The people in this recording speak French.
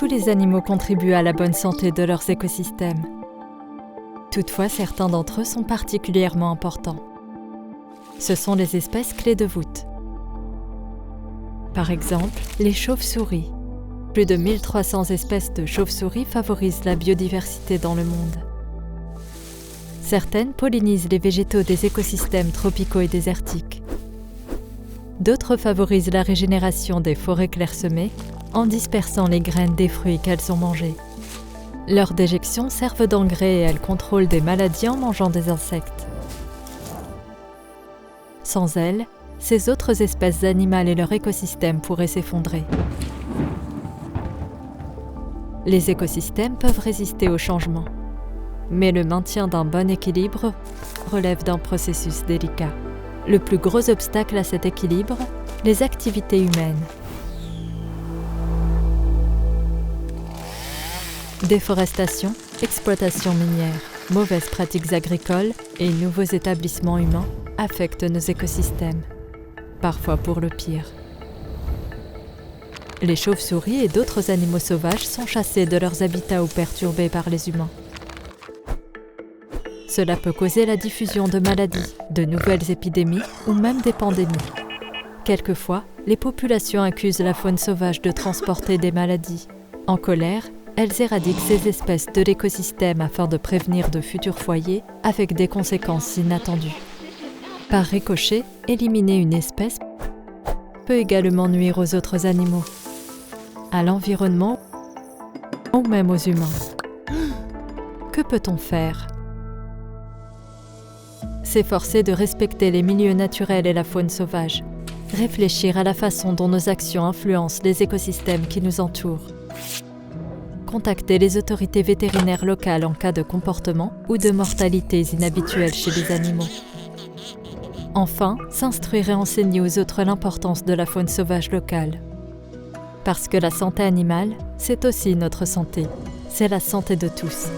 tous les animaux contribuent à la bonne santé de leurs écosystèmes. Toutefois, certains d'entre eux sont particulièrement importants. Ce sont les espèces clés de voûte. Par exemple, les chauves-souris. Plus de 1300 espèces de chauves-souris favorisent la biodiversité dans le monde. Certaines pollinisent les végétaux des écosystèmes tropicaux et désertiques. D'autres favorisent la régénération des forêts clairsemées en dispersant les graines des fruits qu'elles ont mangés. Leurs déjections servent d'engrais et elles contrôlent des maladies en mangeant des insectes. Sans elles, ces autres espèces animales et leur écosystème pourraient s'effondrer. Les écosystèmes peuvent résister au changement, mais le maintien d'un bon équilibre relève d'un processus délicat. Le plus gros obstacle à cet équilibre, les activités humaines. Déforestation, exploitation minière, mauvaises pratiques agricoles et nouveaux établissements humains affectent nos écosystèmes, parfois pour le pire. Les chauves-souris et d'autres animaux sauvages sont chassés de leurs habitats ou perturbés par les humains. Cela peut causer la diffusion de maladies, de nouvelles épidémies ou même des pandémies. Quelquefois, les populations accusent la faune sauvage de transporter des maladies. En colère, elles éradiquent ces espèces de l'écosystème afin de prévenir de futurs foyers avec des conséquences inattendues. Par ricochet, éliminer une espèce peut également nuire aux autres animaux, à l'environnement ou même aux humains. Que peut-on faire ? S'efforcer de respecter les milieux naturels et la faune sauvage. Réfléchir à la façon dont nos actions influencent les écosystèmes qui nous entourent. Contacter les autorités vétérinaires locales en cas de comportement ou de mortalités inhabituelles chez les animaux. Enfin, s'instruire et enseigner aux autres l'importance de la faune sauvage locale. Parce que la santé animale, c'est aussi notre santé. C'est la santé de tous.